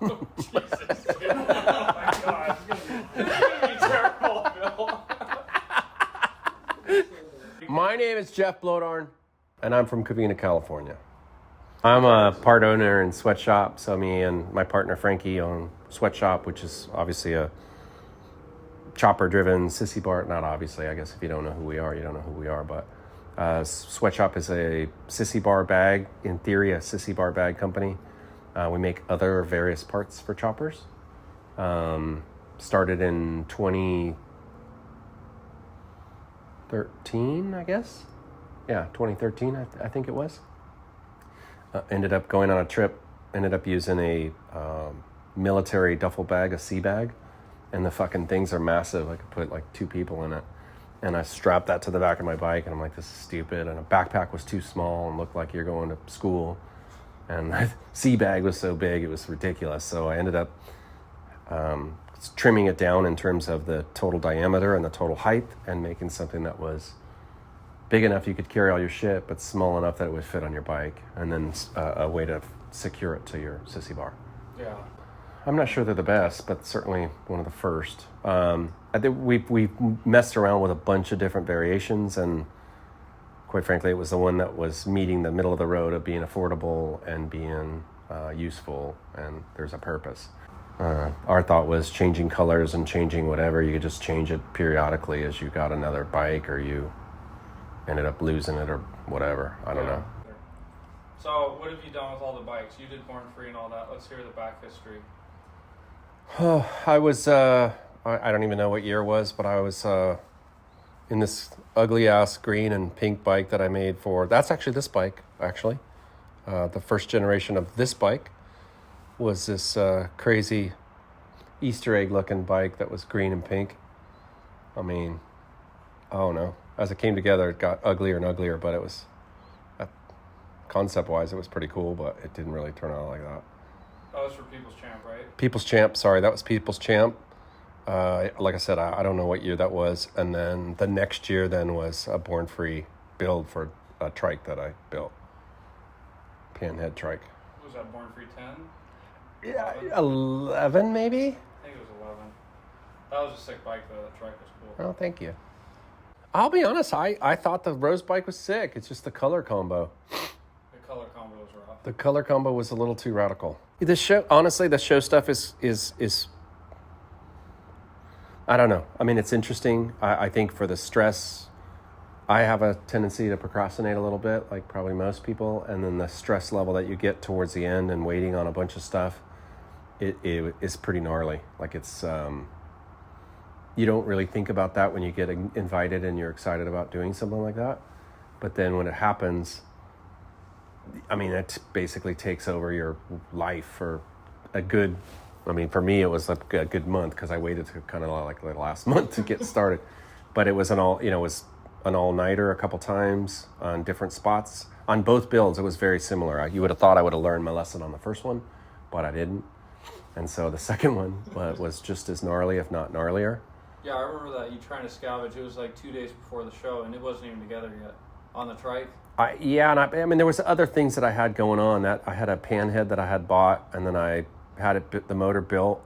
Oh, Jesus, dude. Oh my God. It's gonna be terrible, Bill. My name is Jeff Blodorn, and I'm from Covina, California. I'm a part owner in Sweatshop, so me and my partner Frankie own Sweatshop, which is obviously a chopper-driven sissy bar. Not obviously, I guess if you don't know who we are, you don't know who we are, but Sweatshop is a sissy bar bag, in theory a sissy bar bag company. We make other various parts for choppers. Started in 2013, I guess. Yeah, 2013, I think it was. Ended up going on a trip, ended up using a military duffel bag, a sea bag, and the fucking things are massive. I could put like 2 people in it. And I strapped that to the back of my bike, and I'm like, this is stupid. And a backpack was too small and looked like you're going to school. And the sea bag was so big, it was ridiculous. So I ended up trimming it down in terms of the total diameter and the total height, and making something that was big enough you could carry all your shit, but small enough that it would fit on your bike, and then a way to secure it to your sissy bar. Yeah. I'm not sure they're the best, but certainly one of the first. I think we've messed around with a bunch of different variations, and quite frankly, it was the one that was meeting the middle of the road of being affordable and being useful, and there's a purpose. Our thought was changing colors and changing whatever. You could just change it periodically as you got another bike, or you ended up losing it, or whatever. I don't know. So what have you done with all the bikes? You did Born Free and all that. Let's hear the back history. Oh, I was, I don't even know what year it was, but I was in this ugly-ass green and pink bike that I made for... That's actually this bike, actually. The first generation of this bike was this crazy Easter egg-looking bike that was green and pink. I mean, I don't know. As it came together, it got uglier and uglier, but it was... Concept-wise, it was pretty cool, but it didn't really turn out like that. That was for People's Champ, right? People's Champ, sorry, that was People's Champ. Like I said, I don't know what year that was. And then the next year then was a Born Free build for a trike that I built. Panhead trike. Was that Born Free 10? Yeah, 11 maybe? I think it was 11. That was a sick bike though, that trike was cool. Oh, thank you. I'll be honest, I thought the rose bike was sick. It's just the color combo. The color combo was rough. The color combo was a little too radical. The show, honestly, the show stuff is I don't know. I mean, it's interesting. I think for the stress, I have a tendency to procrastinate a little bit, like probably most people. And then the stress level that you get towards the end and waiting on a bunch of stuff, it is pretty gnarly. Like it's, you don't really think about that when you get invited and you're excited about doing something like that. But then when it happens, I mean, it basically takes over your life for a good... I mean, for me, it was like a good month because I waited to kind of like the last month to get started. But it was it was an all-nighter a couple times on different spots. On both builds, it was very similar. You would have thought I would have learned my lesson on the first one, but I didn't. And so the second one was just as gnarly, if not gnarlier. Yeah, I remember that you trying to salvage. It was like 2 days before the show, and it wasn't even together yet on the trike. I mean, there was other things that I had going on. That I had a panhead that I had bought, and then I had the motor built,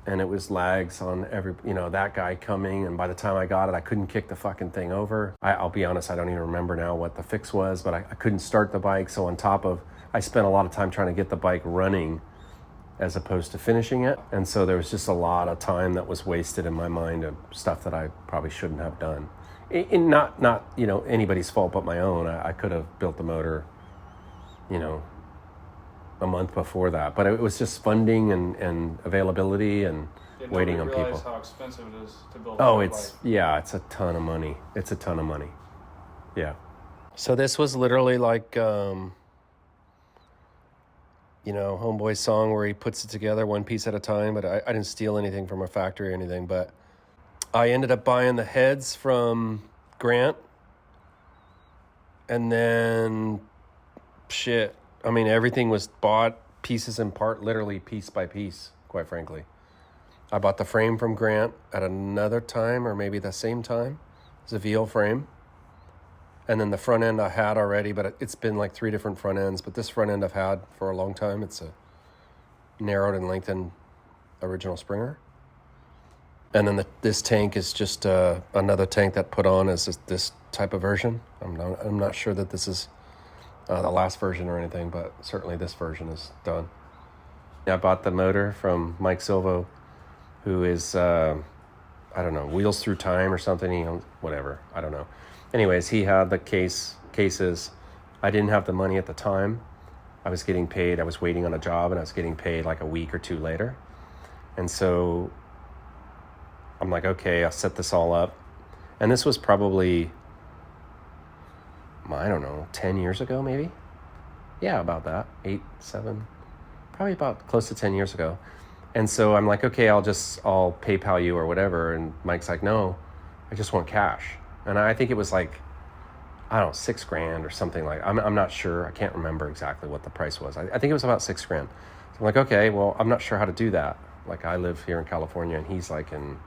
and it was lags on every, that guy coming, and by the time I got it, I couldn't kick the fucking thing over. I'll be honest, I don't even remember now what the fix was, but I couldn't start the bike, so on top of, I spent a lot of time trying to get the bike running as opposed to finishing it, and so there was just a lot of time that was wasted in my mind of stuff that I probably shouldn't have done. Not anybody's fault but my own. I could have built the motor, a month before that, but it was just funding and availability and waiting on people. How expensive it is to build. It's a ton of money. It's a ton of money. Yeah. So this was literally like, Homeboy's song where he puts it together one piece at a time, but I didn't steal anything from a factory or anything, but I ended up buying the heads from Grant, and then everything was bought pieces and part, literally piece by piece, quite frankly. I bought the frame from Grant at another time, or maybe the same time. It's a VL frame. And then the front end I had already, but it's been like 3 different front ends. But this front end I've had for a long time. It's a narrowed and lengthened original Springer. And then this tank is just another tank that put on as this type of version. I'm not sure that this is the last version or anything, but certainly this version is done. I bought the motor from Mike Silvo, who is, I don't know, Wheels Through Time or something. Whatever, I don't know. Anyways, he had the cases. I didn't have the money at the time. I was getting paid. I was waiting on a job, and I was getting paid like a week or two later. And so I'm like, okay, I'll set this all up. And this was probably, I don't know, 10 years ago maybe? Yeah, about that. 8, 7, probably about close to 10 years ago. And so I'm like, okay, I'll PayPal you or whatever. And Mike's like, no, I just want cash. And I think it was like, I don't know, $6,000 or something like. I'm not sure. I can't remember exactly what the price was. I think it was about $6,000. So I'm like, okay, well, I'm not sure how to do that. Like, I live here in California, and he's like in,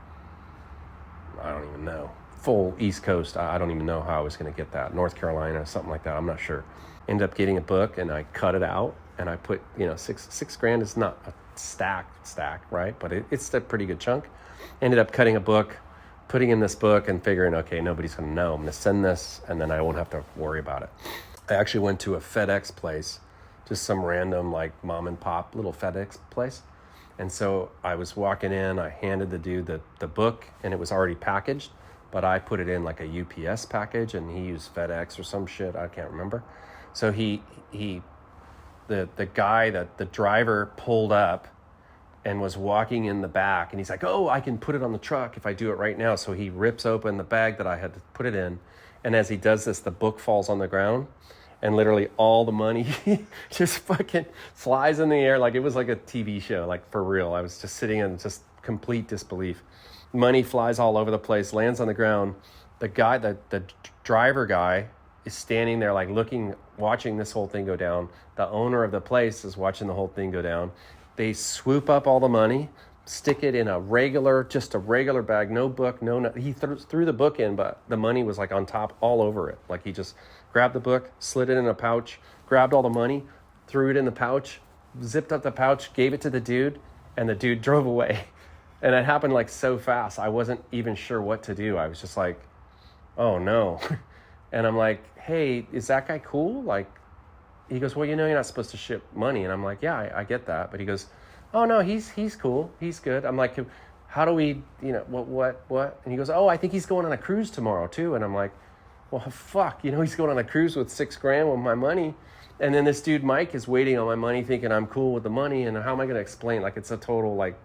I don't even know, full East Coast. I don't even know how I was going to get that. North Carolina, something like that. I'm not sure. Ended up getting a book, and I cut it out, and I put, $6,000 is not a stack, right? But it's a pretty good chunk. Ended up cutting a book, putting in this book, and figuring, okay, nobody's going to know. I'm going to send this, and then I won't have to worry about it. I actually went to a FedEx place, just some random, like, mom and pop little FedEx place. And so I was walking in, I handed the dude the book, and it was already packaged, but I put it in like a UPS package, and he used FedEx or some shit, I can't remember. So the guy, the driver pulled up and was walking in the back, and he's like, oh, I can put it on the truck if I do it right now. So he rips open the bag that I had to put it in, and as he does this, the book falls on the ground, and literally all the money just fucking flies in the air like it was like a TV show, like for real. I was just sitting in just complete disbelief. Money flies all over the place, lands on the ground. The guy, the driver guy, is standing there like watching this whole thing go down. The owner of the place is watching the whole thing go down. They swoop up all the money, stick it in a regular bag, no book, he threw the book in, but the money was like on top all over it. Like he just grabbed the book, slid it in a pouch, grabbed all the money, threw it in the pouch, zipped up the pouch, gave it to the dude, and the dude drove away. And it happened like so fast, I wasn't even sure what to do. I was just like, oh no. And I'm like, hey, is that guy cool? Like, he goes, well, you're not supposed to ship money. And I'm like, yeah, I get that. But he goes, oh no, he's cool. He's good. I'm like, how do we, what? And he goes, oh, I think he's going on a cruise tomorrow too. And I'm like, well, fuck, he's going on a cruise with $6,000 with my money. And then this dude, Mike, is waiting on my money thinking I'm cool with the money. And how am I going to explain? Like, it's a total, like,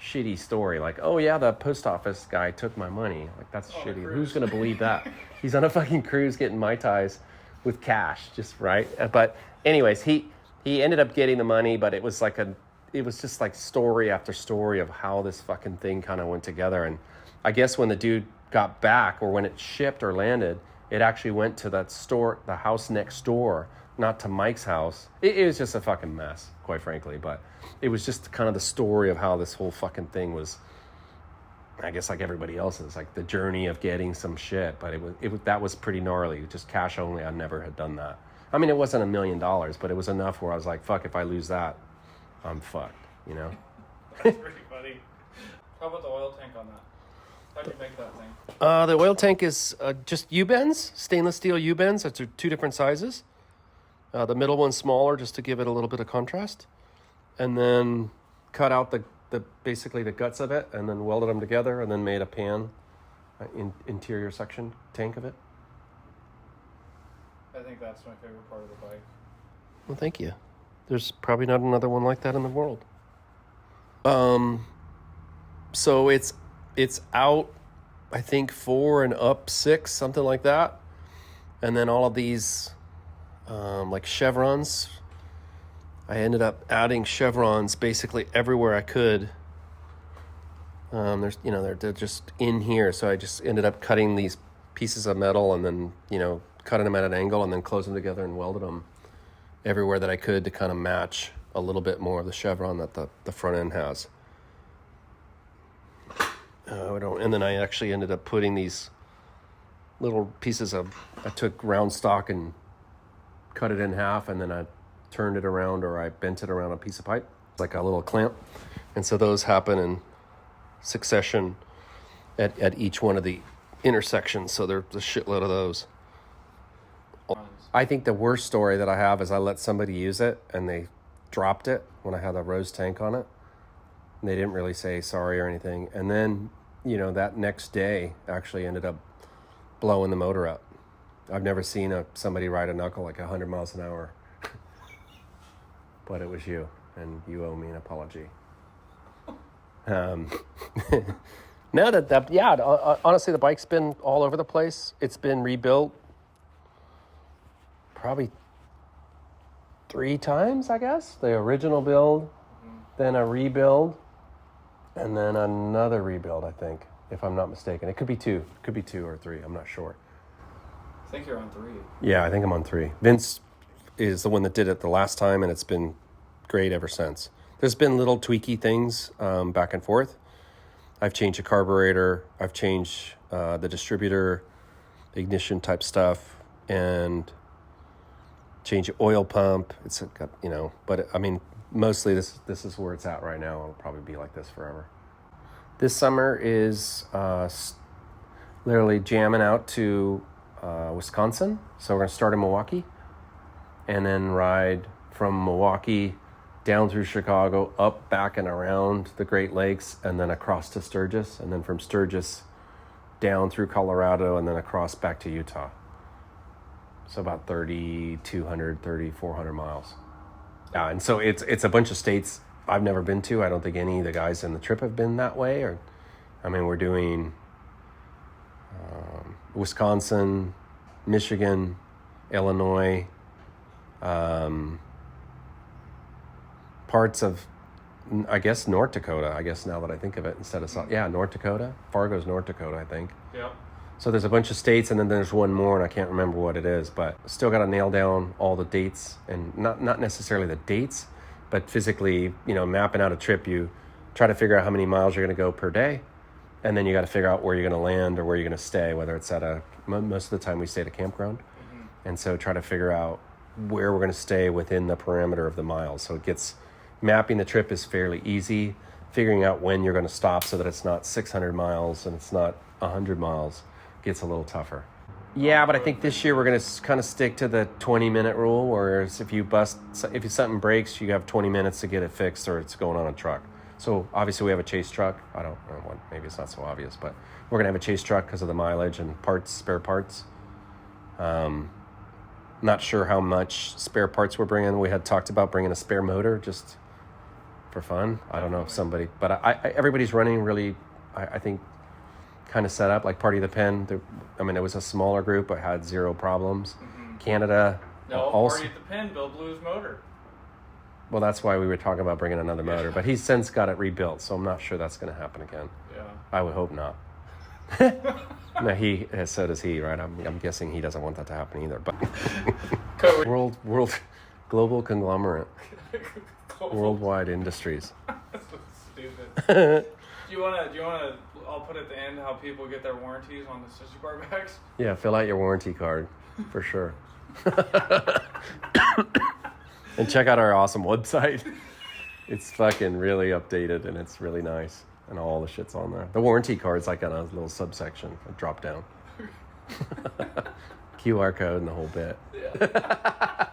shitty story. Like, oh yeah, the post office guy took my money. Like, that's shitty. Who's going to believe that? He's on a fucking cruise getting Mai Tais with cash, just right. But anyways, he ended up getting the money, but it was just like story after story of how this fucking thing kind of went together. And I guess when the dude got back, or when it shipped or landed, it actually went to that store, the house next door, not to Mike's house. It was just a fucking mess, quite frankly. But it was just kind of the story of how this whole fucking thing was, I guess, like everybody else's, like the journey of getting some shit. But that was pretty gnarly. Just cash only. I never had done that. I mean, it wasn't $1 million, but it was enough where I was like, fuck, if I lose that, I'm fucked, That's pretty funny. How about the oil tank on that? How do you make that thing? The oil tank is just U-bends, stainless steel U-bends. It's two different sizes. The middle one's smaller just to give it a little bit of contrast. And then cut out basically the guts of it, and then welded them together, and then made a pan, interior section tank of it. I think that's my favorite part of the bike. Well, thank you. There's probably not another one like that in the world. So it's out, I think 4 and up 6, something like that. And then all of these, like chevrons, I ended up adding chevrons basically everywhere I could. They're just in here. So I just ended up cutting these pieces of metal and then, cutting them at an angle and then closing them together and welded them everywhere that I could to kind of match a little bit more of the chevron that the front end has. And then I actually ended up putting these little pieces I took round stock and cut it in half, and then I turned it around, or I bent it around a piece of pipe. like a little clamp. And so those happen in succession at each one of the intersections. So there's a shitload of those. I think the worst story that I have is I let somebody use it and they dropped it when I had a rose tank on it. And they didn't really say sorry or anything. And then, that next day actually ended up blowing the motor up. I've never seen somebody ride a knuckle like 100 miles an hour. But it was you, and you owe me an apology. Honestly, the bike's been all over the place. It's been rebuilt probably 3 times, I guess. The original build, then a rebuild, and then another rebuild, I think, if I'm not mistaken. It could be 2. It could be 2 or 3. I'm not sure. I think you're on 3. Yeah, I think I'm on 3. Vince is the one that did it the last time, and it's been great ever since. There's been little tweaky things back and forth. I've changed the carburetor. I've changed the distributor, ignition type stuff, and change the oil pump. It's got, but I mean, mostly this is where it's at right now. It'll probably be like this forever. This summer is literally jamming out to Wisconsin. So we're going to start in Milwaukee and then ride from Milwaukee down through Chicago, up, back, and around the Great Lakes, and then across to Sturgis, and then from Sturgis down through Colorado, and then across back to Utah. So about 3,200, 3,400 miles. Yeah, and so it's a bunch of states I've never been to. I don't think any of the guys in the trip have been that way. We're doing Wisconsin, Michigan, Illinois, parts of, I guess, North Dakota, now that I think of it, instead of South. Yeah, North Dakota. Fargo's North Dakota, I think. Yep. So there's a bunch of states, and then there's one more, and I can't remember what it is, but still got to nail down all the dates, and not necessarily the dates, but physically, mapping out a trip. You try to figure out how many miles you're going to go per day, and then you got to figure out where you're going to land or where you're going to stay, whether it's most of the time we stay at a campground. Mm-hmm. And so try to figure out where we're going to stay within the parameter of the miles. So mapping the trip is fairly easy. Figuring out when you're going to stop so that it's not 600 miles and it's not 100 miles gets a little tougher. Yeah, but I think this year we're going to kind of stick to the 20-minute rule, whereas if something breaks, you have 20 minutes to get it fixed or it's going on a truck. So obviously we have a chase truck. I don't know what, maybe it's not so obvious, but we're going to have a chase truck because of the mileage and spare parts. Not sure how much spare parts we're bringing. We had talked about bringing a spare motor just for fun. I don't know if somebody, but everybody's running really, I think, kind of set up like Party of the Pen. It was a smaller group, but had zero problems. Mm-hmm. Canada. No, also, Party at the Pen, Bill blew his motor. Well, that's why we were talking about bringing another motor, but he's since got it rebuilt, so I'm not sure that's going to happen again. Yeah. I would hope not. No, so does he, right? I'm guessing he doesn't want that to happen either. But world, global conglomerate, worldwide industries. That's so stupid. Do you wanna? I'll put at the end how people get their warranties on the sissy bar bags. Yeah, fill out your warranty card for sure. And check out our awesome website. It's fucking really updated and it's really nice. And all the shit's on there. The warranty card's like on a little subsection, a drop down. QR code and the whole bit. Yeah.